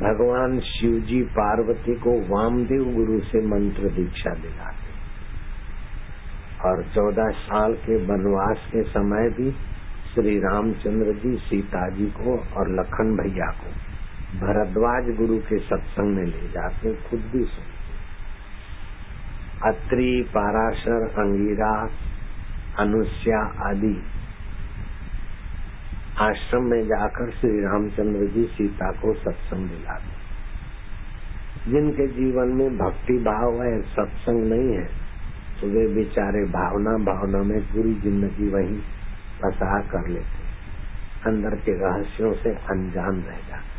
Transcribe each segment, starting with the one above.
भगवान शिव जी पार्वती को वामदेव गुरु से मंत्र दीक्षा दिलाते और 14 साल के वनवास के समय भी श्री रामचंद्र जी सीता जी को और लखन भैया को भरद्वाज गुरु के सत्संग में ले जाते, खुद भी सुनते। अत्रि, पाराशर, अंगिरा, अनुष्या आदि आश्रम में जाकर श्री रामचंद्र जी सीता को सत्संग दिलाते। जिनके जीवन में भक्ति भाव है, सत्संग नहीं है, तो वे बेचारे भावना में पूरी जिंदगी वहीं फंसा कर लेते, अंदर के रहस्यों से अनजान रह जाते।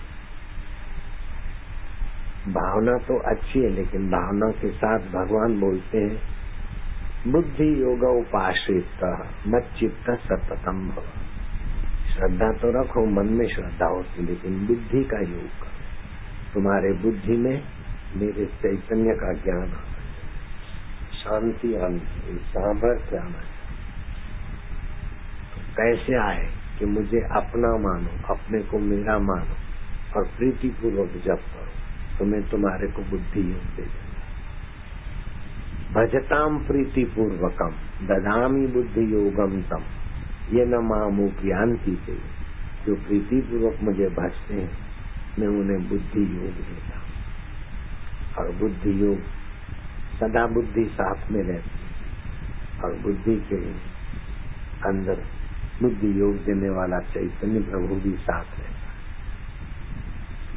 भावना तो अच्छी है, लेकिन भावना के साथ भगवान बोलते हैं बुद्धि योग उपाश्रित मच्चित्त सततम भव। श्रद्धा तो रखो, मन में श्रद्धा होती, लेकिन बुद्धि का योग करो। तुम्हारे बुद्धि में मेरे चैतन्य का ज्ञान, शांति आनी, सामर्थ्य आना। तो कैसे आए कि मुझे अपना मानो, अपने को मेरा मानो और प्रीति पूर्वक जप करो, तो मैं तुम्हारे को बुद्धि योग दे दूंगा। भजताम प्रीति पूर्वकम ददामी बुद्धि योगम तम ये न मामू ज्ञानती थे। जो प्रीति पूर्वक मुझे भजते हैं, मैं उन्हें बुद्धि योग देता हूँ। और बुद्धि योग सदा बुद्धि साथ में रहती, और बुद्धि के अंदर बुद्धि योग देने वाला चैतन्य प्रभु भी साथ रहता है।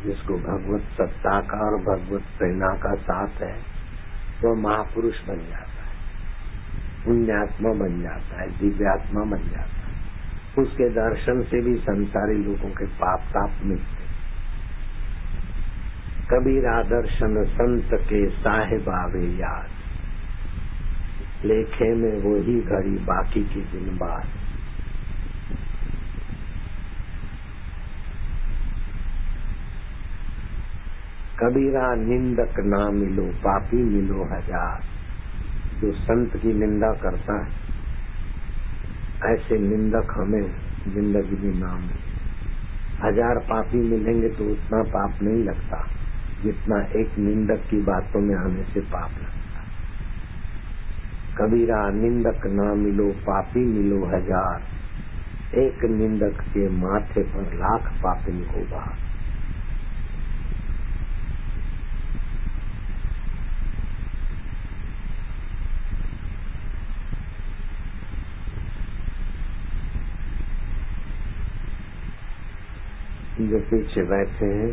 जिसको भगवत सत्ता का और भगवत प्रेरणा का साथ है, वो महापुरुष बन जाता है, पुण्यात्मा बन जाता है, दिव्यात्मा बन जाता है। उसके दर्शन से भी संसारी लोगों के पाप ताप मिटते। कबीरा दर्शन संत के साहिब आवे याद, लेखे में वो ही घड़ी बाकी के दिन बाद। कबीरा निंदक ना मिलो पापी मिलो हजार। जो संत की निंदा करता है, ऐसे निंदक हमें जिंदगी में ना मिले। 1000 पापी मिलेंगे तो उतना पाप नहीं लगता जितना एक निंदक की बातों में आने से पाप लगता। कबीरा निंदक ना मिलो पापी मिलो हजार, एक निंदक के माथे पर लाख पापी को बार। जो पीछे बैठे हैं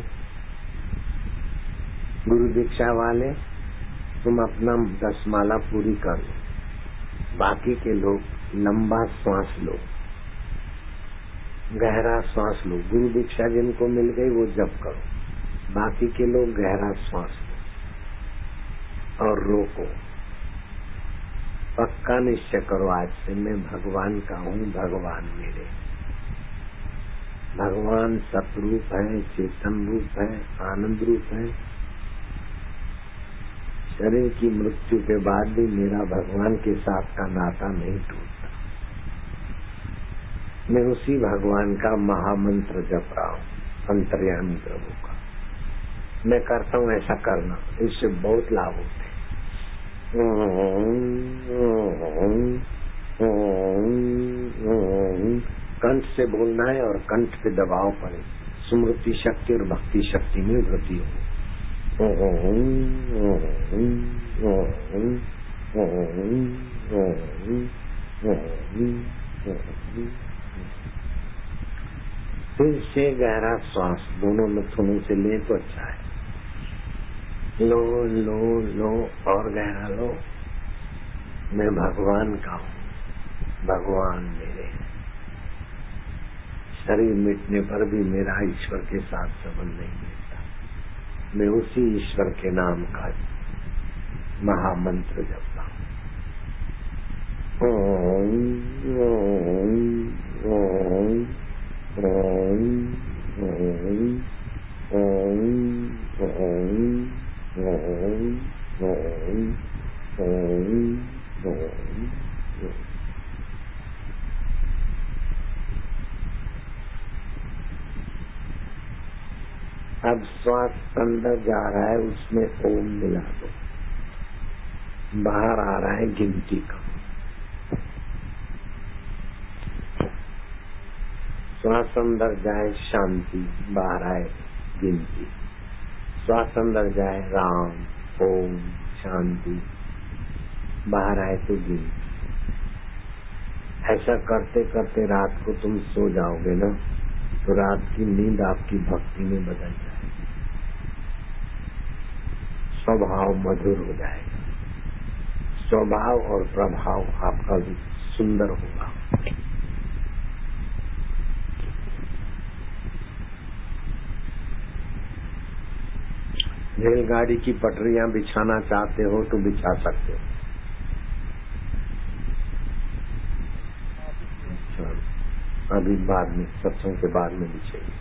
गुरु दीक्षा वाले, तुम अपना 10 माला पूरी कर लो। बाकी के लोग लंबा श्वास लो, गहरा श्वास लो। गुरु दीक्षा जिनको मिल गई वो जप करो। बाकी के लोग गहरा श्वास लो और रोको। पक्का निश्चय करो, आज से मैं भगवान का हूँ, भगवान मेरे। भगवान सतरूप है, चेतन रूप है, आनंद रूप है। शरीर की मृत्यु के बाद भी मेरा भगवान के साथ का नाता नहीं टूटता। मैं उसी भगवान का महामंत्र जप रहा हूँ, अंतर्यामी प्रभु का। मैं करता हूँ ऐसा करना, इससे बहुत लाभ होते हैं। कंठ से बोलना है और कंठ पे दबाव पड़े, स्मृति शक्ति और भक्ति शक्ति में वृद्धि हो। फिर से गहरा श्वास दोनों नथुनों से ले तो अच्छा है। लो लो लो और गहरा लो। मैं भगवान का हूँ, भगवान मेरे हैं। शरीर मिटने पर भी मेरा ईश्वर के साथ संबंध नहीं मिलता। मैं उसी ईश्वर के नाम का महामंत्र जपता हूँ। ओम ओम ओम ओम ओम ओम ओम ओम ओम। अब श्वास अंदर जा रहा है, उसमें ओम मिला दो। बाहर आ रहा है गिनती का। श्वास अंदर जाए शांति, बाहर आए गिनती। श्वास अंदर जाए राम, ओम, शांति, बाहर आए तो गिनती। ऐसा करते करते रात को तुम सो जाओगे ना, तो रात की नींद आपकी भक्ति में बदल जाएगी, स्वभाव मधुर हो जाएगा, स्वभाव और प्रभाव आपका भी सुंदर होगा। रेलगाड़ी की पटरियां बिछाना चाहते हो तो बिछा सकते हो। अभी बाद में, सत्संग के बाद में बिछेगी।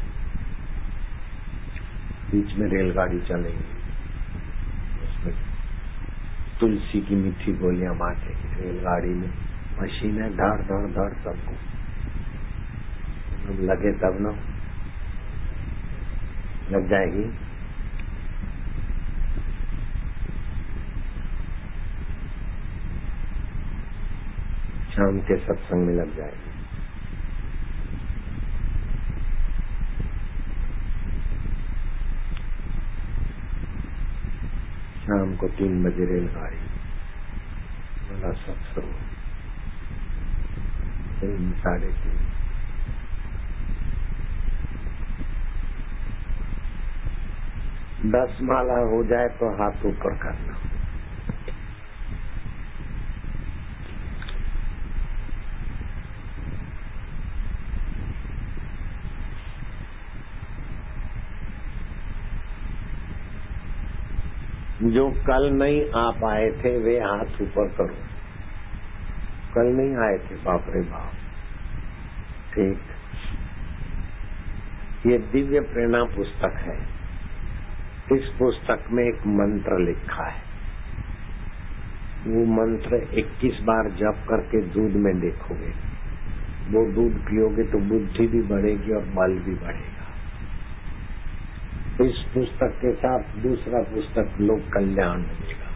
बीच में रेलगाड़ी चलेगी, उसमें तुलसी की मीठी गोलियां बांटेगी। रेलगाड़ी में मशीन है, धड़ धड़ धड़ सबको लगे तब ना लग जाएगी। शाम के सत्संग में लग जाएगी। शाम को 3 बजे रेलगाड़ी वाला सत्संग, 3, 3:30। दस माला हो जाए तो हाथ ऊपर करना। जो कल नहीं आ पाए थे वे हाथ ऊपर करो। कल नहीं आए थे, बाप रे बाप। ठीक, ये दिव्य प्रेरणा पुस्तक है। इस पुस्तक में एक मंत्र लिखा है। वो मंत्र 21 बार जप करके दूध में देखोगे, वो दूध पियोगे तो बुद्धि भी बढ़ेगी और बल भी बढ़ेगा। इस पुस्तक के साथ दूसरा पुस्तक लोक कल्याण मिलेगा,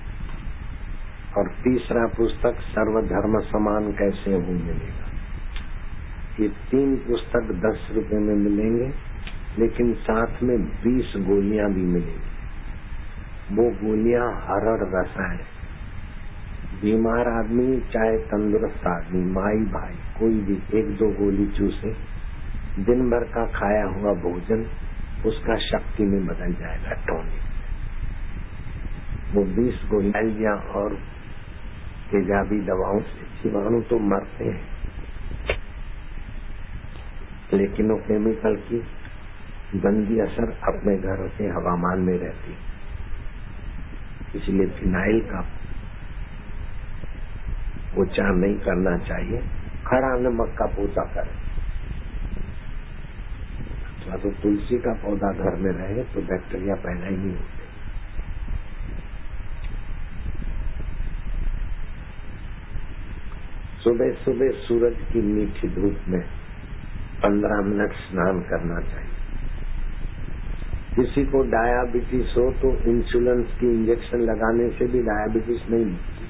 और तीसरा पुस्तक सर्वधर्म समान कैसे हो मिलेगा। ये 3 पुस्तक 10 रुपए में मिलेंगे, लेकिन साथ में 20 गोलियां भी मिलेंगी। वो गोलियां हरड़ रसायन। बीमार आदमी चाहे तंदुरुस्त आदमी, माई भाई कोई भी 1-2 गोली चूसे, दिन भर का खाया हुआ भोजन उसका शक्ति में बदल जाएगा, टॉनिक। वो 20 गोलियां और तेजाबी दवाओं से जीवाणु तो मरते हैं, लेकिन वो केमिकल की गंदी असर अपने घर के हवामान में रहती है। इसलिए फिनाइल का उपचार नहीं करना चाहिए। खड़ा नमक का पोता करें, तो तुलसी का पौधा घर में रहे तो बैक्टीरिया पैदा ही नहीं होते। सुबह सुबह सूरज की मीठी धूप में 15 मिनट स्नान करना चाहिए। किसी को डायबिटीज हो तो इंसुलिन की इंजेक्शन लगाने से भी डायबिटीज नहीं होती,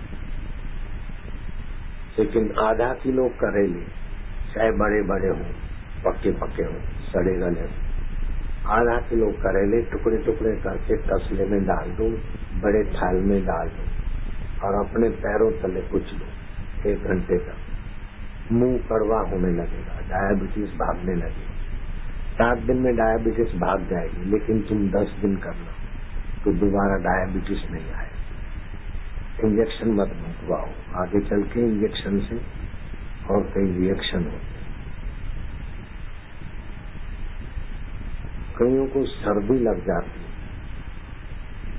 लेकिन आधा किलो करेले, चाहे बड़े बड़े हों, पक्के पक्के हों, सड़े गले हों, आधा किलो करेले टुकड़े टुकड़े करके तसले में डाल दो, बड़े थाल में डाल दो और अपने पैरों तले कुछ दो 1 घंटे तक। मुंह कड़वा होने लगेगा, डायबिटीज भागने लगेगी। 7 दिन में डायबिटीज भाग जाएगी, लेकिन तुम 10 दिन करना तो दोबारा डायबिटीज नहीं आए। इंजेक्शन मत भुगवाओ, आगे चल के इंजेक्शन से और कई रिएक्शन होते। कईयों को सर्दी लग जाती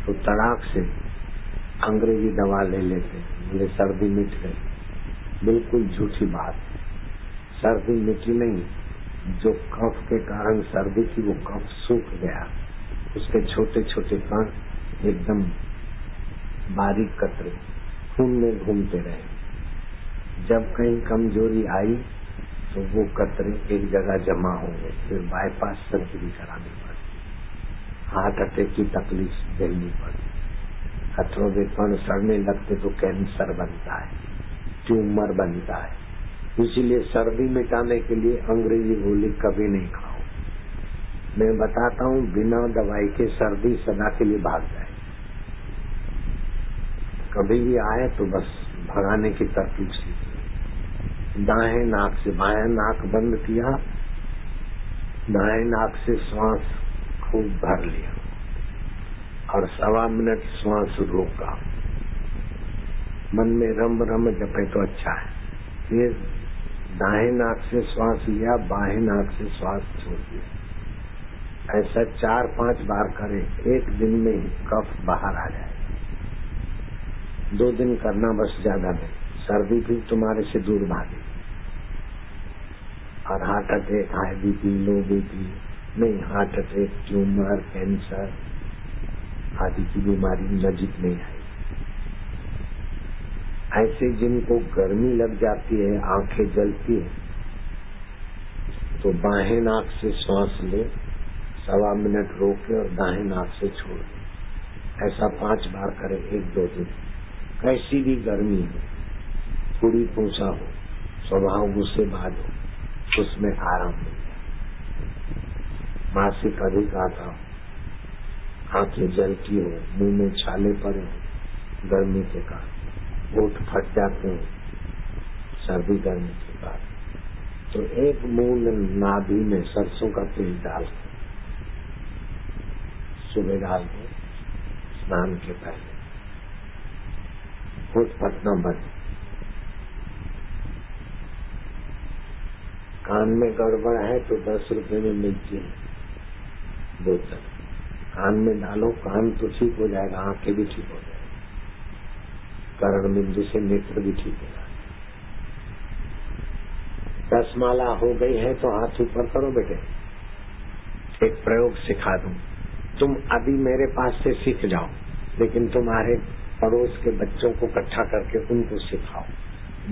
तो तड़ाक से अंग्रेजी दवा ले लेते, बोले सर्दी मिट गई। बिल्कुल झूठी बात है, सर्दी मिटी नहीं। जो कफ के कारण सर्दी थी वो कफ सूख गया, उसके छोटे छोटे कण एकदम बारीक कतरे खून में घूमते रहे। जब कहीं कमजोरी आई तो वो कतरे एक जगह जमा होंगे, फिर बाईपास सर्जरी करानी पड़ी। हार्ट अटैक की तकलीफ झेलनी पड़ी। हथों के कण सड़ने लगते तो कैंसर बनता है, ट्यूमर बनता है। इसलिए सर्दी मिटाने के लिए अंग्रेजी गोली कभी नहीं खाओ। मैं बताता हूँ, बिना दवाई के सर्दी सदा के लिए भाग जाए। कभी भी आए तो बस भगाने की तरकीब सीखिए। दाएं नाक से बाएं नाक बंद किया, दाएं नाक से श्वास खूब भर लिया और 1.25 मिनट श्वास रोका। मन में रम रम जपे तो अच्छा है। फिर दाएं नाक से श्वास लिया, बाएं नाक से श्वास छोड़ दिया। ऐसा 4-5 बार करें। एक दिन में ही कफ बाहर आ जाए। 2 दिन करना बस, ज्यादा नहीं। सर्दी फिर तुम्हारे से दूर भागे। और हार्ट अटैक, हाई बीपी, लो बीपी नहीं, हार्ट अटैक, ट्यूमर, कैंसर आदि की बीमारी नजीक नहीं आई। ऐसे जिनको गर्मी लग जाती है, आंखें जलती है, तो बाएं नाक से श्वास ले, 1.25 मिनट रोके और दाएं नाक से छोड़ दे। ऐसा 5 बार करें 1-2 दिन। कैसी भी गर्मी हो, पूरी पूछा हो, स्वभाव गुस्सेबाज हो, उसमें आराम मिल जाए। मासिक अधिक आता हो, आंखें जलती हो, मुंह में छाले पड़े हो गर्मी के कारण, होठ फट जाते हैं सर्दी गर्मी के बाद, तो 1 बूंद नाभि में सरसों का तेल डाल सुबह डाल दो, स्नान के पहले होठ फटना बंद। कान में गड़बड़ है तो 10 रुपए में मिलती है बोतल, कान में डालो, कान तो ठीक हो जाएगा, आंखें भी ठीक हो जाएगी, कर्ण बिंदु से नेत्र भी ठीक हो जाएगा। 10 माला हो गई है तो हाथ ऊपर करो बेटे। एक प्रयोग सिखा दूं, तुम अभी मेरे पास से सीख जाओ, लेकिन तुम्हारे पड़ोस के बच्चों को इकट्ठा करके उनको सिखाओ।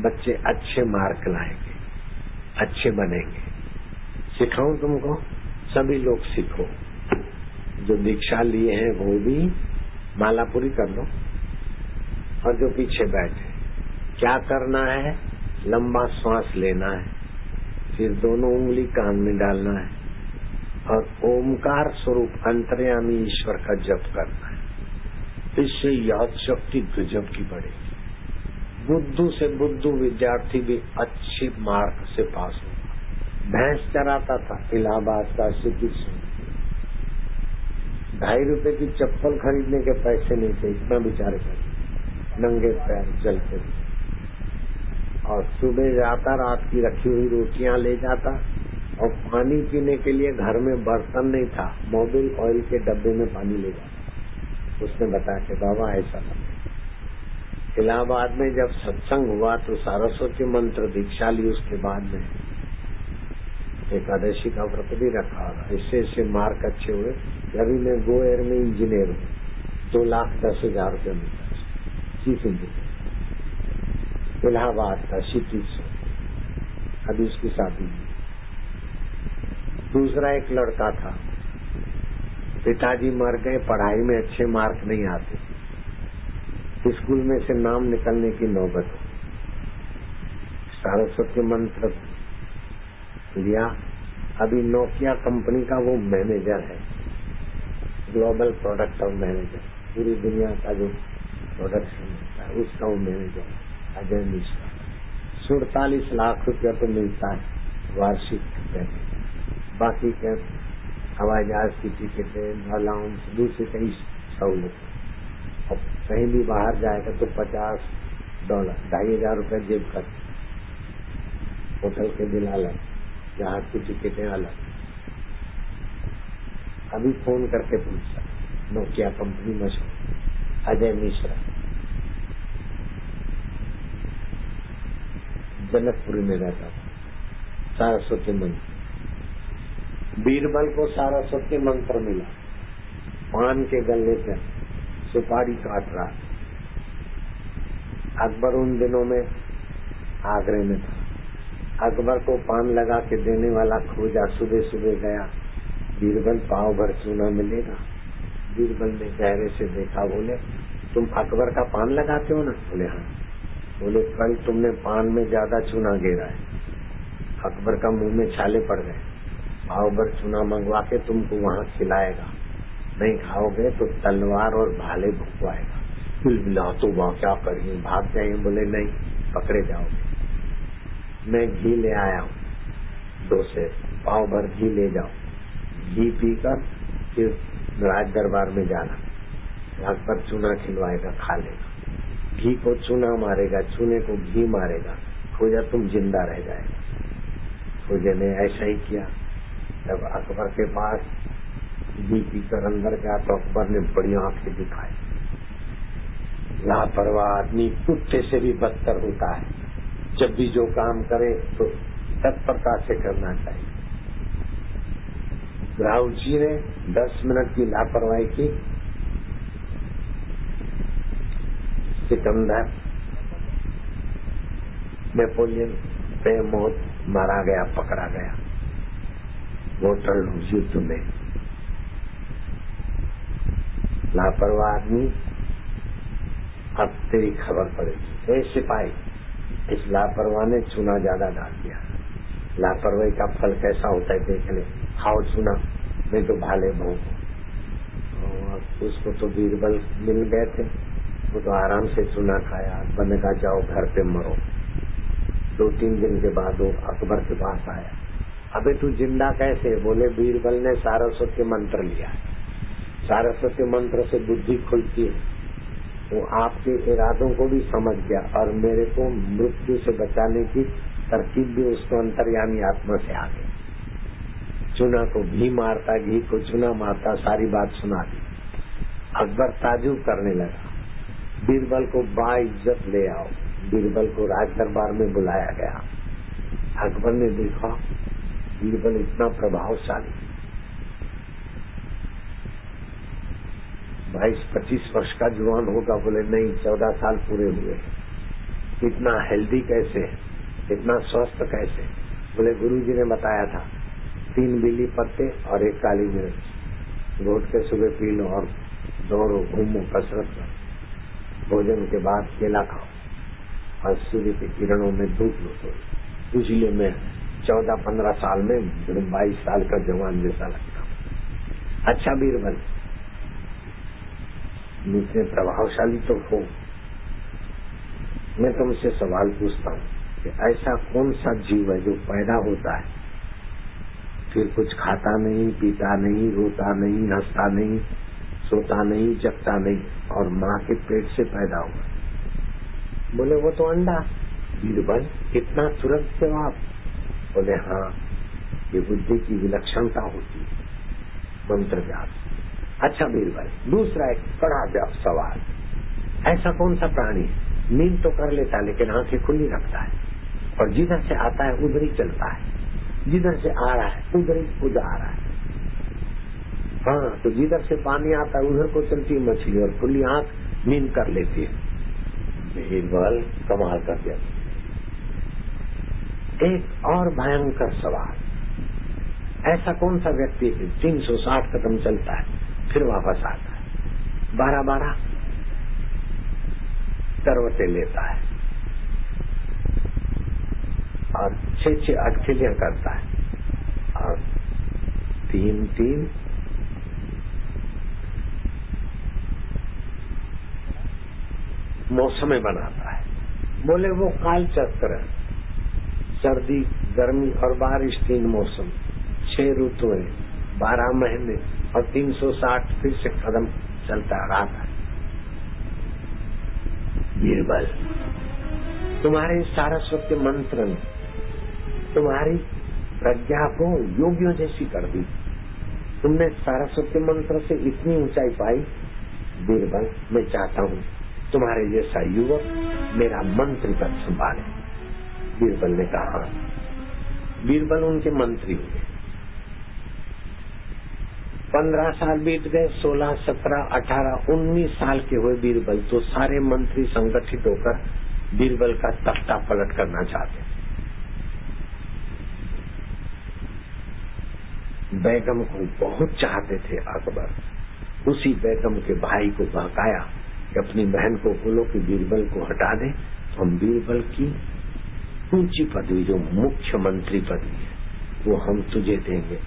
बच्चे अच्छे मार्क लाएंगे, अच्छे बनेंगे। सिखाऊं तुमको? सभी लोग सीखो। जो दीक्षा लिए हैं वो भी माला पूरी कर लो, और जो पीछे बैठे, क्या करना है? लंबा श्वास लेना है, फिर दोनों उंगली कान में डालना है और ओमकार स्वरूप अंतर्यामी ईश्वर का जप करना है। इससे याद शक्ति गजब की बढ़ेगी। बुद्धू से बुद्धू विद्यार्थी भी अच्छे मार्क से पास होगा। भैंस चराता था इलाहाबाद का सिटी से, 2.5 रुपए की चप्पल खरीदने के पैसे नहीं थे, इतना बेचारे कर नंगे पैर चलते थे। और सुबह जाता, रात की रखी हुई रोटियां ले जाता, और पानी पीने के लिए घर में बर्तन नहीं था, मोबिल ऑयल के डब्बे में पानी ले जाता। उसने बताया कि बाबा ऐसा था। इलाहाबाद में जब सत्संग हुआ तो सरस्वती मंत्र दीक्षा ली, उसके बाद में एकादशी का व्रत भी रखा। इससे इससे मार्क अच्छे हुए। अभी मैं गो एयर में इंजीनियर हूँ, 2,10,000 रुपये मिलता है, चीफ इंजीनियर, इलाहाबाद का सिटी से। अभी उसकी शादी। दूसरा एक लड़का था, पिताजी मर गए, पढ़ाई में अच्छे मार्क नहीं आते, स्कूल में से नाम निकलने की नौबत। सरस्वती मंत्र लिया, अभी नोकिया कंपनी का वो मैनेजर है, ग्लोबल प्रोडक्ट ऑफ मैनेजर, पूरी दुनिया का जो प्रोडक्शन होता है उसका वो मैनेजर अजय मिश्रा। 47 लाख रुपया तो मिलता है वार्षिक। बाकी क्या हवाई जहाज की टिकटें, अलाउंस, दूसरी कई सहूलत। अब कहीं भी बाहर जाएगा तो $50, $2,500 रुपये जेब खर्च, होटल के बिल अलग, जहाज की टिकटें अलग। अभी फोन करके पूछा, नोकिया कंपनी मशहूर, अजय मिश्रा, जनकपुरी में रहता था। सरस्वती मंत्र, बीरबल को सरस्वती मंत्र मिला, पान के गले पे सुपारी काट रहा। अकबर उन दिनों में आगरे में था, अकबर को पान लगा के देने वाला खोजा, सुबह सुबह गया, बीरबल पाव भर चूना मिलेगा, बीरबल ने गहरे से देखा, बोले तुम अकबर का पान लगाते हो ना? बोले हाँ। बोले कल तुमने पान में ज्यादा चूना गिरा है, अकबर का मुंह में छाले पड़ गए, पाव भर चूना मंगवा के तुमको वहां खिलाएगा, नहीं खाओगे तो तलवार और भाले भुकवाएगा। बिलबिला तो वहां क्या करेंगे, भाग जाएंगे? बोले नहीं, पकड़े जाओगे। मैं घी ले आया हूँ, 2 से पाव भर घी ले जाओ, घी पीकर फिर राज दरबार में जाना, अकबर चूना खिलवाएगा, खा लेगा। घी को चूना मारेगा, चूने को घी मारेगा, खोजा तुम जिंदा रह जाएगा। खोजे ने ऐसा ही किया। जब अकबर के पास घी पीकर अंदर गया तो अकबर ने बड़ी आंखें दिखाई। लापरवाह आदमी कुत्ते से भी बदतर होता है, जब भी जो काम करे तो तत्परता से करना चाहिए। राहुल जी ने 10 मिनट की लापरवाही की, सिकंदर नेपोलियन पे मौत मारा गया, पकड़ा गया वोटरलू युद्ध में। लापरवाह आदमी, अब तेरी खबर पड़ेगी। ए सिपाही, इस लापरवाह ने चूना ज्यादा डाल दिया, लापरवाही का फल कैसा होता है देख ले, खाओ चूना, नहीं तो भाले भोंको। उसको तो बीरबल मिल गए थे, वो तो आराम से चूना खाया। अकबर ने कहा जाओ घर पे मरो। 2-3 दिन के बाद वो अकबर के पास आया, अबे तू जिंदा कैसे? बोले बीरबल ने सारस्वती मंत्र लिया, सारस्वती मंत्र से बुद्धि खुलती है, वो आपके इरादों को भी समझ गया और मेरे को मृत्यु से बचाने की तरकीब भी उसको अंतर्यामी आत्मा से आ गई। चूना को घी मारता, घी को चूना मारता, सारी बात सुना दी। अकबर ताजुब करने लगा, बीरबल को बाइज्जत ले आओ। बीरबल को राज दरबार में बुलाया गया। अकबर ने देखा बीरबल इतना प्रभावशाली, 22-25 वर्ष का जवान होगा। बोले नहीं, 14 साल पूरे हुए। इतना हेल्दी कैसे, इतना स्वस्थ कैसे? बोले गुरुजी ने बताया था, 3 बीली पत्ते और 1 काली मिर्च घोट के सुबह पी लो और दौड़ो, घूमो, कसरत करो। भोजन के बाद केला खाओ और सूर्य की किरणों में धूप लो। तो इसलिए मैं 14-15 साल में 22 साल का जवान जैसा लगता हूँ। अच्छा बीरबल, मुझसे प्रभावशाली तो हो, मैं तुमसे सवाल पूछता हूँ कि ऐसा कौन सा जीव है जो पैदा होता है फिर कुछ खाता नहीं, पीता नहीं, रोता नहीं, हंसता नहीं, सोता नहीं, जगता नहीं और माँ के पेट से पैदा हुआ? बोले वो तो अंडा। बीरबल, कितना तुरंत जवाब। बोले हाँ, ये बुद्धि की विलक्षणता होती है, मंत्र व्यास। अच्छा बीरबल, दूसरा एक बड़ा व्याप सवाल, ऐसा कौन सा प्राणी है नींद तो कर लेता है लेकिन आंखें खुली रखता है और जिधर से आता है उधर ही चलता है, जिधर से आ रहा है उधर ही कूदा आ रहा है? हाँ, तो जिधर से पानी आता है उधर को चलती है मछली और खुली आंख नींद कर लेती है। बीरबल कमाल कर दिया। एक और भयंकर सवाल, ऐसा कौन सा व्यक्ति 360 कदम चलता है फिर वापस आता है, 12-12 करवटें लेता है और 6-6 अटखेलियां करता है और 3-3 मौसमें बनाता है? बोले वो काल चक्र, सर्दी, गर्मी और बारिश, 3 मौसम, 6 ऋतुएं, 12 महीने और 360 फिर से कदम चलता रहा है। बीरबल, तुम्हारे सारस्वत मंत्र ने तुम्हारी प्रज्ञा को योगियों जैसी कर दी। तुमने सारस्वत मंत्र से इतनी ऊंचाई पाई। बीरबल, मैं चाहता हूँ तुम्हारे जैसा युवक मेरा मंत्री पद संभाले। बीरबल ने कहा। बीरबल उनके मंत्री हुए। 15 साल बीत गए, 16, 17, 18, 19 साल के हुए बीरबल तो सारे मंत्री संगठित होकर बीरबल का तख्ता पलट करना चाहते। बेगम को बहुत चाहते थे अकबर, उसी बेगम के भाई को बहकाया कि अपनी बहन को बोलो कि बीरबल को हटा दे, तो हम बीरबल की ऊंची पदवी जो मुख्यमंत्री पदवी है वो हम तुझे देंगे।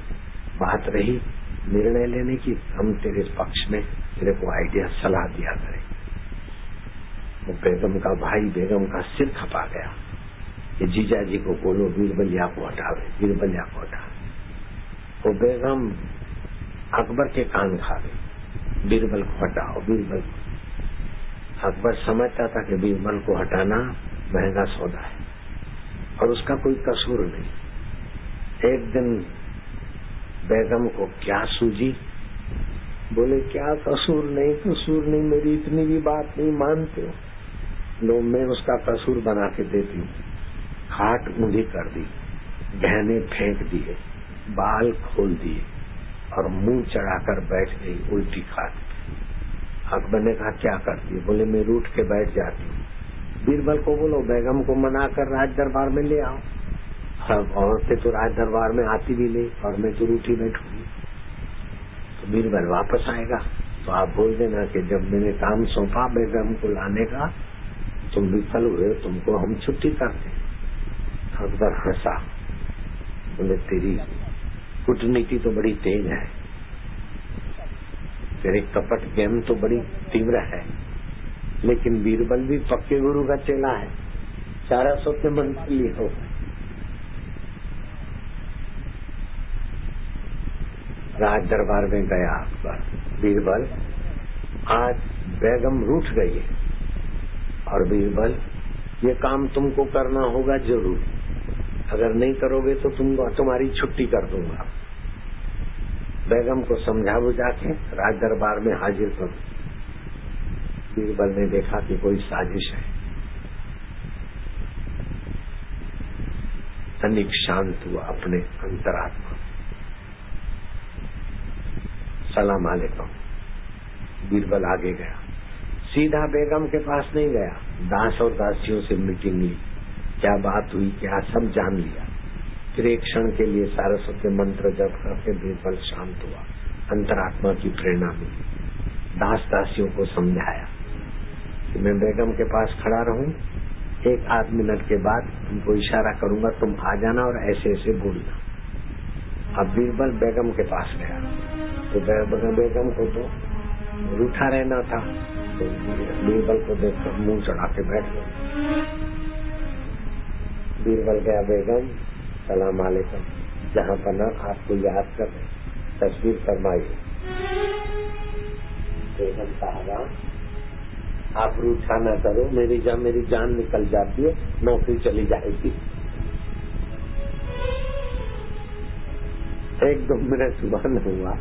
बात रही निर्णय लेने की, हम तेरे पक्ष में तेरे को आइडिया सलाह दिया करें। वो बेगम का भाई बेगम का सिर खपा गया कि जीजा जी को बोलो बीरबलिया को हटावे, बीरबलिया को हटावे। वो बेगम अकबर के कान खा गई, बीरबल को हटाओ, बीरबल को। अकबर समझता था कि बीरबल को हटाना महंगा सौदा है और उसका कोई कसूर नहीं। एक दिन बेगम को क्या सूझी, बोले क्या कसूर नहीं, कसूर नहीं, मेरी इतनी भी बात नहीं मानते हो, लो मैं उसका कसूर बना के देती हूँ। खाट ऊंधी कर दी, गहने फेंक दिए, बाल खोल दिए और मुंह चढ़ाकर बैठ गई उल्टी खाट पे। अकबर ने कहा क्या करती है, बोले मैं रूठ के बैठ जाती हूँ। बीरबल को बोलो बेगम को मना कर राज दरबार में ले आओ। सब औरतें तो राज दरबार में आती भी नहीं और मैं तो रूठी बैठूंगी। तो बीरबल वापस आएगा तो आप बोल देना कि जब मैंने काम सौंपा बेगम को लाने का तुम विफल हुए, तुमको हम छुट्टी करते। अकबर हंसा, बोले तेरी कूटनीति तो बड़ी तेज है, तेरे कपट गेम तो बड़ी तीव्र है, लेकिन बीरबल भी पक्के गुरु का चेला है, 400 के मंत्री हो। राज दरबार में गया अकबर, बीरबल आज बेगम रूठ गई है और बीरबल ये काम तुमको करना होगा जरूर, अगर नहीं करोगे तो तुम्हारी छुट्टी कर दूंगा। बेगम को समझा बुझा के राज दरबार में हाजिर करो। बीरबल ने देखा कि कोई साजिश है, तनिक शांत हुआ अपने अंतरात्मा। सलाम अलैकुम। बीरबल आगे गया, सीधा बेगम के पास नहीं गया, दास और दासियों से मीटिंग ली, क्या बात हुई क्या सब जान लिया। फिर एक क्षण के लिए सारस्वती मंत्र जप करके बीरबल शांत हुआ, अंतरात्मा की प्रेरणा मिली। दास दासियों को समझाया कि मैं बेगम के पास खड़ा रहूं, एक आध मिनट के बाद तुमको इशारा करूंगा, तुम आ जाना और ऐसे ऐसे बोलना। अब बीरबल बेगम के पास गया तो बेगम को तो रूठा रहना था, तो बीरबल को देखकर मुंह चढ़ा के बैठ गए। बीरबल गया, बेगम सलाम अलैकुम, जहाँ पना आपको याद कर तस्वीर फरमाई। बेगम साहबा आप रूठा न करो, मेरी जान निकल जाती है, नौकरी चली जाएगी। 1-2 मिनट सुबह न हुआ,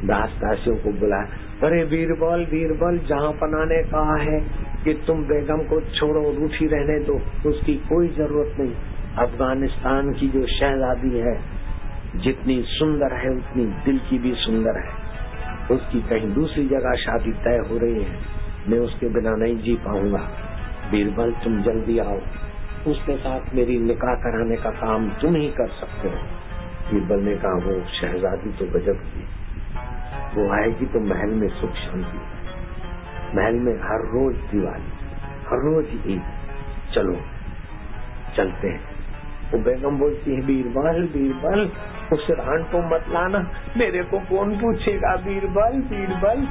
दास दासियों को बुलाया, अरे बीरबल बीरबल जहाँ पनाने कहा है कि तुम बेगम को छोड़ो, रूठी रहने दो, उसकी कोई जरूरत नहीं। अफगानिस्तान की जो शहजादी है जितनी सुंदर है उतनी दिल की भी सुंदर है, उसकी कहीं दूसरी जगह शादी तय हो रही है, मैं उसके बिना नहीं जी पाऊंगा। बीरबल तुम जल्दी आओ, उसके साथ मेरी निकाह कराने का काम तुम ही कर सकते हो। बीरबल ने कहा वो शहजादी तो गजब की, वो आएगी तो महल में सुख शांति, महल में हर रोज दिवाली, हर रोज ईद, चलो चलते हैं। वो बेगम बोलती है बीरबल बीरबल उस रान को मत लाना, मेरे को कौन पूछेगा बीरबल बीरबल,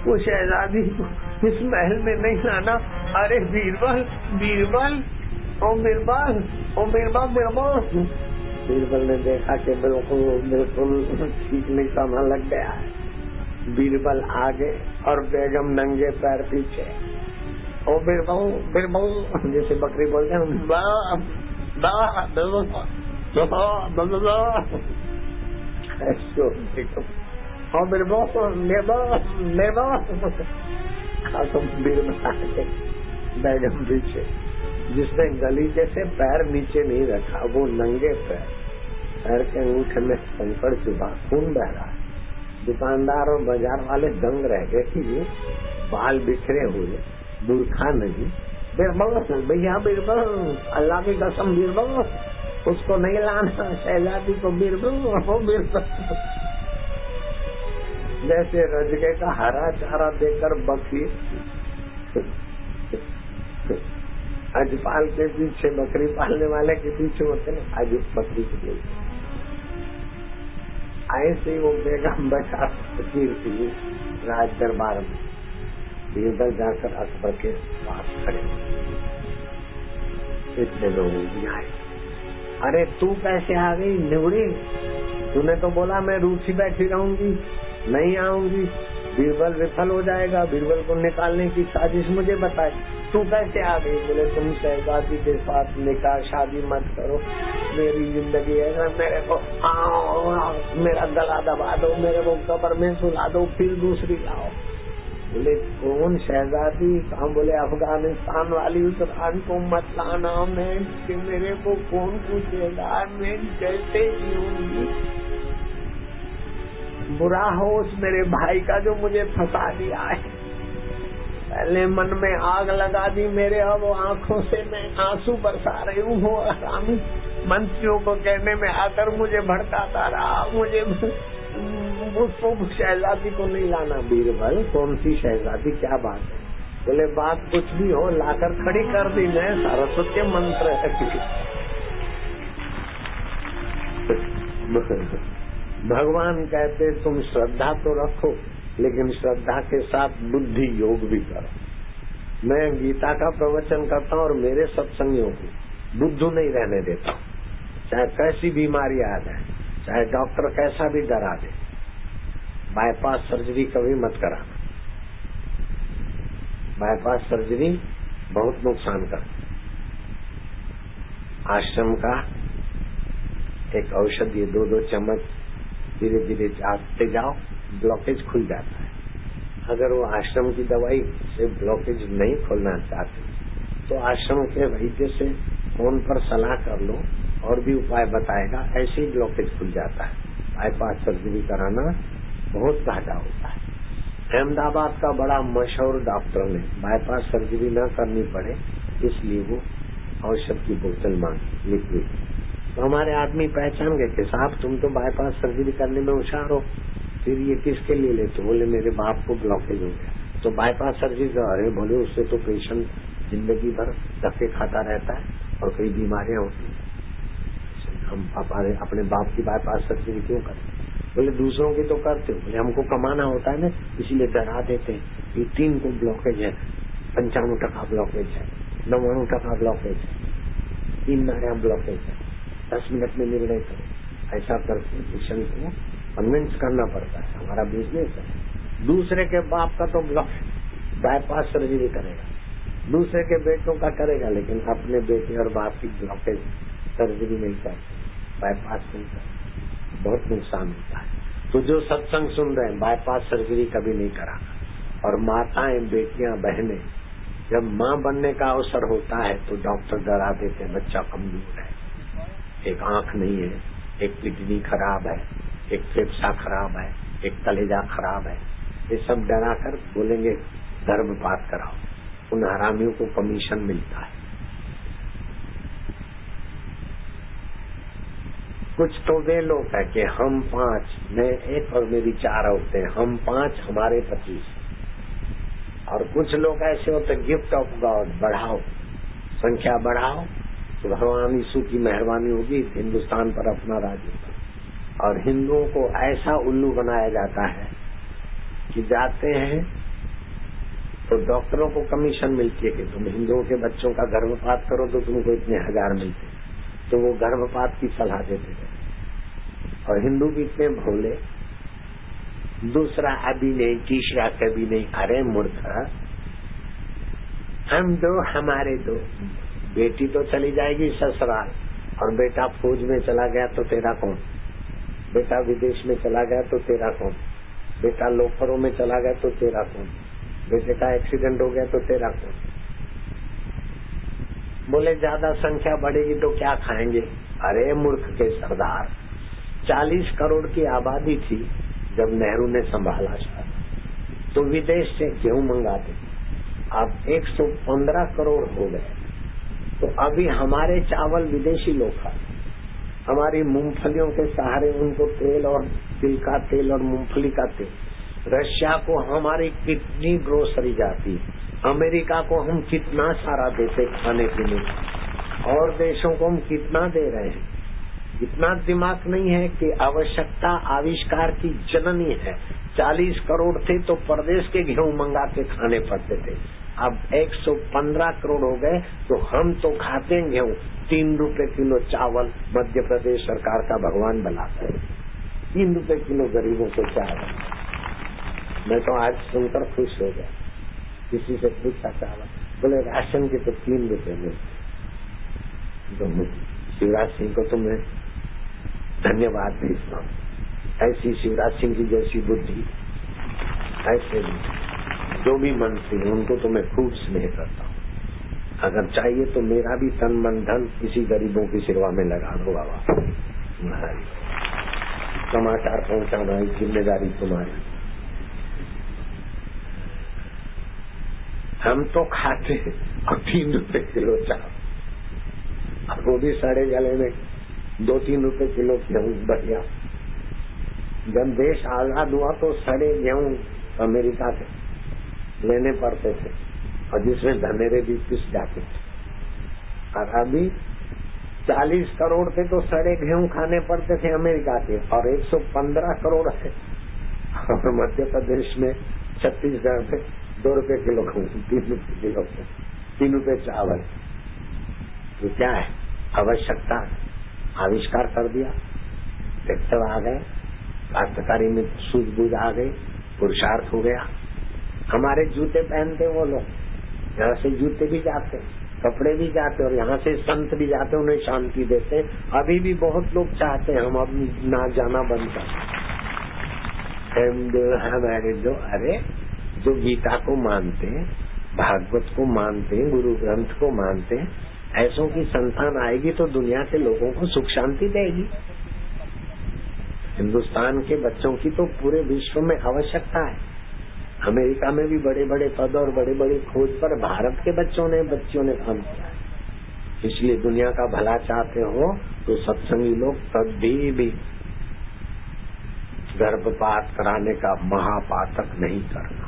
वो शहजादी को इस महल में नहीं लाना। अरे बीरबल बीरबल ओ बीरबल ओ बीरबल बीरबल। बीरबल ने देखा कि बिल्कुल ठीक नहीं समय लग गया है। बीरबल आगे और बेगम नंगे पैर पीछे। ओ बीरबल बीरबल जैसे बकरी बोलते हैं, बेगम पीछे। जिसने गलीचे से पैर नीचे नहीं रखा वो नंगे पैर के अंगूठे में कंकड़ चुभा, खून बह रहा है। दुकानदार और बाजार वाले दंग रह गए कि ये बाल बिखरे हुए, बुरखा नहीं। बीरबल भैया बीरबल, अल्लाह की कसम बीरबल उसको नहीं लाना, शहजादी को बीरबल हो बीरबल। जैसे रजगे का हरा चारा देकर बकरी अजपाल के पीछे, बकरी पालने वाले के पीछे होते हैं, आज बकरी को बोलते। ऐसे ही वो बेगम बचा फकीर थी राज दरबार में, इधर जाकर अकबर के पास खड़े, इतने लोग भी आए। अरे तू कैसे आ गई निगुड़ी? तूने तो बोला मैं रूठी बैठी रहूंगी, नहीं आऊंगी, बीरबल विफल हो जाएगा, बीरबल को निकालने की साजिश मुझे बताए, तू कैसे आ गई? बोले तुम शहजादी के साथ निकाह शादी मत करो, मेरी जिंदगी है ना, मेरे को मेरा गला दबा दो, मेरे को कब्र में सुला दो, फिर दूसरी लाओ। बोले कौन शहजादी? कहाँ? बोले अफगानिस्तान वाली उस रान को मत लाना, मैं कि मेरे को कौन पूछेगा, मैं कैसे जीऊंगी? बुरा हो उस मेरे भाई का जो मुझे फंसा दिया है। पहले मन में आग लगा दी मेरे, अब आंखों से मैं आंसू बरसा रही हूँ। वो आरामी मंत्रियों को कहने में आकर मुझे भड़काता रहा, मुझे उसको शहजादी को नहीं लाना। बीरबल कौन सी शहजादी, क्या बात है? बोले बात कुछ भी हो, लाकर खड़ी कर दी मैं, सरस्वती के मंत्र भगवान कहते तुम श्रद्धा तो रखो, लेकिन श्रद्धा के साथ बुद्धि योग भी करो। मैं गीता का प्रवचन करता हूँ और मेरे सत्संगियों को बुद्धू नहीं रहने देता, चाहे कैसी बीमारी आ जाए, चाहे डॉक्टर कैसा भी डरा दे, बाईपास सर्जरी कभी मत कराना। बाईपास सर्जरी बहुत नुकसान करती। आश्रम का एक औषधि 2-2 चम्मच धीरे धीरे चाटते जाओ, ब्लॉकेज खुल जाता है। अगर वो आश्रम की दवाई से ब्लॉकेज नहीं खोलना चाहते तो आश्रम के वैद्य से फोन पर सलाह कर लो, और भी उपाय बताएगा, ऐसे ही ब्लॉकेज खुल जाता है। बाईपास सर्जरी कराना बहुत घाटा होता है। अहमदाबाद का बड़ा मशहूर डॉक्टर ने बाईपास सर्जरी न करनी पड़े इसलिए वो औषध की बोतल मांगी, लिक्विड। तो हमारे आदमी पहचान गए कि साहब तुम तो बाईपास सर्जरी करने में होशियार हो, फिर ये किसके लिए लेते? बोले मेरे बाप को ब्लॉकेज हो गया। तो बाईपास सर्जरी का? अरे बोले उससे तो पेशेंट जिंदगी भर धक्के खाता रहता है और कई बीमारियां होती हैं, हम अपने बाप की बाईपास सर्जरी क्यों करें? बोले दूसरों की तो करते हो। बोले हमको कमाना होता है ना, इसीलिए डरा देते हैं। ये 3 को ब्लॉकेज है, 95% ब्लॉकेज है, 99% ब्लॉकेज है, 3 नाड़ियां ब्लॉकेज है, 10 मिनट में निर्णय करो। ऐसा करके पेशेंट को कन्विंस करना पड़ता है, हमारा बिजनेस है। दूसरे के बाप का तो बाईपास सर्जरी करेगा, दूसरे के बेटों का करेगा, लेकिन अपने बेटे और बाप की ब्लॉकेज सर्जरी नहीं करते, बाईपास नहीं करते, बहुत नुकसान होता है। तो जो सत्संग सुन रहे हैं, बाईपास सर्जरी कभी नहीं कराना। और माताएं, बेटियां, बहनें, जब माँ बनने का अवसर होता है तो डॉक्टर डरा देते हैं, बच्चा कमजोर है, एक आंख नहीं है, एक किडनी खराब है, एक फेफड़ा खराब है, एक कलेजा खराब है, ये सब डरा कर बोलेंगे गर्भपात कराओ। उन हरामियों को कमीशन मिलता है। कुछ तो वे लोग है कि हम 5, मैं 1 और मेरी 4 औरतें, हम 5, हमारे 25। और कुछ लोग ऐसे होते गिफ्ट ऑफ गॉड, बढ़ाओ, संख्या बढ़ाओ तो भगवान यीशु की मेहरबानी होगी, हिंदुस्तान पर अपना राज होगा। और हिंदुओं को ऐसा उल्लू बनाया जाता है कि जाते हैं तो डॉक्टरों को कमीशन मिलती है कि तुम हिंदुओं के बच्चों का गर्भपात करो तो तुमको इतने 1000 मिलते, तो वो गर्भपात की सलाह देते थे। और हिंदू भी इतने भोले, दूसरा अभी नहीं, तीसरा कभी नहीं। अरे मूर्ख, हम 2, हमारे 2, बेटी तो चली जाएगी ससुराल, और बेटा फौज में चला गया तो तेरा कौन? बेटा विदेश में चला गया तो तेरा कौन? बेटा लोफरों में चला गया तो तेरा कौन? बेटे का एक्सीडेंट हो गया तो तेरा कौन? बोले ज्यादा संख्या बढ़ेगी तो क्या खाएंगे? अरे मूर्ख के सरदार, 40 करोड़ की आबादी थी जब नेहरू ने संभाला शायद, तो विदेश से गेहूं मंगाते, अब 115 करोड़ हो गए। तो अभी हमारे चावल विदेशी लोग खाते, हमारी मूंगफलियों के सहारे उनको तेल और तिल का तेल और मूंगफली का तेल रशिया को हमारी कितनी ग्रोसरी जाती, अमेरिका को हम कितना सारा देते खाने पीने, और देशों को हम कितना दे रहे हैं। इतना दिमाग नहीं है कि आवश्यकता आविष्कार की जननी है। 40 करोड़ थे तो प्रदेश के गेहूं मंगा के खाने पड़ते थे, अब 115 करोड़ हो गए तो हम तो खाते हैं गेहूं। 3 रुपए किलो चावल मध्य प्रदेश सरकार का भगवान बनाता है, 3 रुपए किलो गरीबों को चावल। मैं तो आज सुनकर खुश हो गया, किसी से पूछा चावल, बोले राशन के तो 3 रुपए मिलते। तो शिवराज सिंह को तो मैं धन्यवाद भेजता हूँ, ऐसी शिवराज सिंह की जैसी बुद्धि, ऐसे जो भी मंत्री उनको तो मैं खूब स्नेह करता हूँ। अगर चाहिए तो मेरा भी तन मन धन किसी गरीबों की सेवा में लगा दो बाबा। समाचार पहुंचाना जिम्मेदारी तुम्हारी। हम तो खाते और 3 रुपए किलो चावल, और वो भी सड़े गले में 2-3 रुपए किलो गेहूं बढ़िया। जब देश आजाद हुआ तो सड़े गेहूं अमेरिका से लेने पड़ते थे, और जिसमें धनेरे भी पिस जाते थे। और अभी 40 करोड़ थे तो सड़े गेहूं खाने पड़ते थे अमेरिका के, और 115 करोड़ है। और मध्य प्रदेश में छत्तीसगढ़ में 2 रुपए किलो गेहूं, 3 रुपए किलो, 3 रुपए चावल। तो क्या है, आवश्यकता आविष्कार कर दिया, ट्रैक्टर आ गए, काश्तकारी में सूझबूझ आ गई, पुरुषार्थ हो गया। हमारे जूते पहनते वो लोग, यहाँ से जूते भी जाते, कपड़े भी जाते, और यहाँ से संत भी जाते, उन्हें शांति देते। अभी भी बहुत लोग चाहते हैं हम अब ना जाना बंद कर। हमारे जो गीता को मानते हैं, भागवत को मानते हैं, गुरु ग्रंथ को मानते हैं, ऐसों की संतान आएगी तो दुनिया के लोगों को सुख शांति देगी। हिंदुस्तान के बच्चों की तो पूरे विश्व में आवश्यकता है। अमेरिका में भी बड़े बड़े पद और बड़े बड़े खोज पर भारत के बच्चों ने काम किया है। इसलिए दुनिया का भला चाहते हो तो सत्संगी लोग कभी भी गर्भपात कराने का महापातक नहीं करना।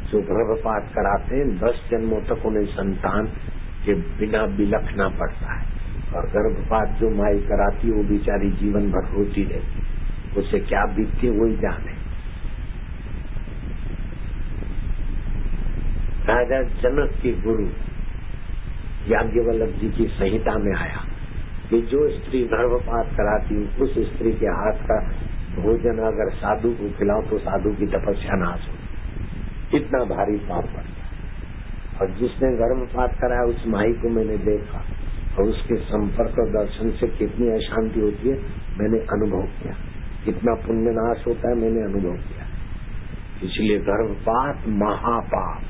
जो गर्भपात कराते हैं 10 जन्मों तक उन्हें संतान के बिना बिलखना पड़ता है, और गर्भपात जो माई कराती वो बेचारी जीवन भर रोती रहती, उसे क्या बीतती वही जाने। राजा जनक के गुरु याज्ञवल्क्य जी की संहिता में आया कि जो स्त्री गर्भपात कराती उस स्त्री के हाथ का भोजन अगर साधु को खिलाओ तो साधु की तपस्या नाश हो, इतना भारी पाप पड़ता। और जिसने गर्भपात कराया उस माई को मैंने देखा, और उसके संपर्क और दर्शन से कितनी अशांति होती है मैंने अनुभव किया, कितना पुण्य नाश होता है मैंने अनुभव किया। इसलिए गर्भपात महापाप।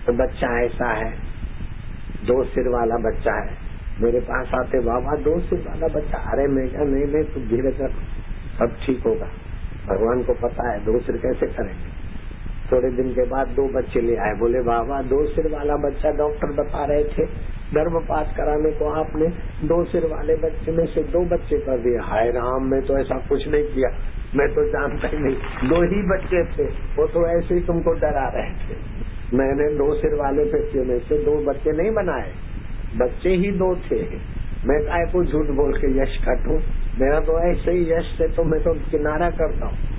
तो बच्चा ऐसा है, 2 सिर वाला बच्चा है, मेरे पास आते बाबा 2 सिर वाला बच्चा। अरे मैं क्या नहीं तू धीरे कर, सब ठीक होगा। भगवान को पता है 2 सिर कैसे करेंगे। थोड़े दिन के बाद 2 बच्चे ले आए, बोले बाबा 2 सिर वाला बच्चा डॉक्टर बता रहे थे, गर्भपात कराने को आपने 2 सिर वाले बच्चे में से 2 बच्चे कर दिए। हाय राम, मैं तो ऐसा कुछ नहीं किया, मैं तो जानता ही नहीं, 2 ही बच्चे थे, वो तो ऐसे ही तुमको डरा रहे थे। मैंने 2 सिर वाले बच्चे में से 2 बच्चे नहीं बनाए, बच्चे ही 2 थे। मैं काय को झूठ बोल के यश काटूं, मेरा तो ऐसे ही यश से तो मैं तो किनारा करता हूँ।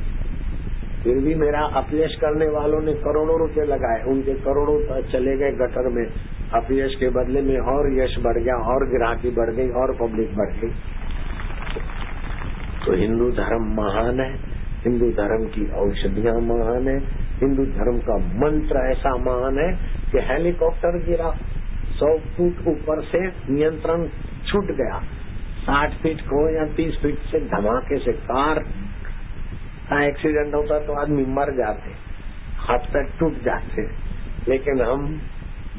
फिर भी मेरा अपयश करने वालों ने करोड़ों रुपए लगाए, उनके करोड़ों चले गए गटर में। अपयश के बदले में और यश बढ़ गया, और ग्राहकी बढ़ गई, और पब्लिक बढ़ गई। तो हिंदू धर्म महान है, हिंदू धर्म की औषधियां महान है, हिंदू धर्म का मंत्र ऐसा महान है कि हेलीकॉप्टर गिरा 100 फुट ऊपर से नियंत्रण छूट गया, 60 फीट को या 30 फीट से धमाके से कार का एक्सीडेंट होता तो आदमी मर जाते, हाथ पैर टूट जाते। लेकिन हम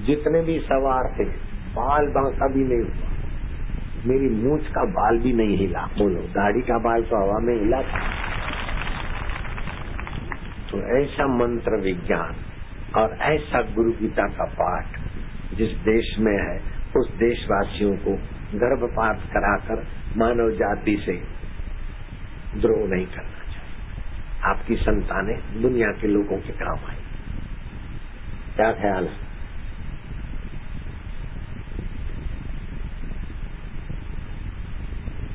जितने भी सवार थे बाल बांका भी नहीं हुआ, मेरी मूंछ का बाल भी नहीं हिला। बोलो, दाढ़ी का बाल तो हवा में हिला था। तो ऐसा मंत्र विज्ञान और ऐसा गुरु गीता का पाठ जिस देश में है, उस देशवासियों को गर्भपात कराकर मानव जाति से द्रोह नहीं करना चाहिए। आपकी संतानें दुनिया के लोगों के काम आई। क्या ख्याल है?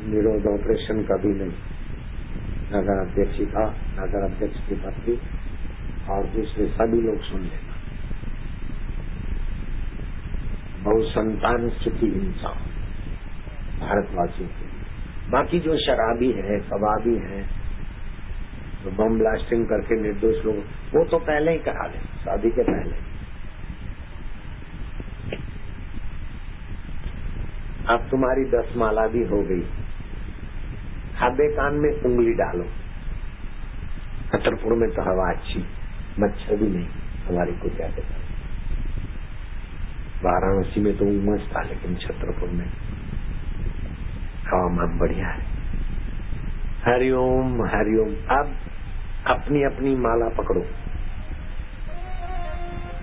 निरोध ऑपरेशन कभी नहीं। नगर अध्यक्ष था, नगर अध्यक्ष की पत्नी और दूसरे सभी लोग सुन लेना। बहुत संतान सुखी इंसान भारतवासियों के लिए। बाकी जो शराबी है, कबाबी है, तो बम ब्लास्टिंग करके निर्दोष लोग, वो तो पहले ही करा ले, शादी के पहले। अब तुम्हारी 10 माला भी हो गई, खादे कान में उंगली डालो। छतरपुर में तो हवा अच्छी, मच्छर भी नहीं, हमारी को क्या कहता है। वाराणसी में तो उमस था, लेकिन छतरपुर में हवामान बढ़िया है। हरिओम हरिओम। अब अपनी अपनी माला पकड़ो।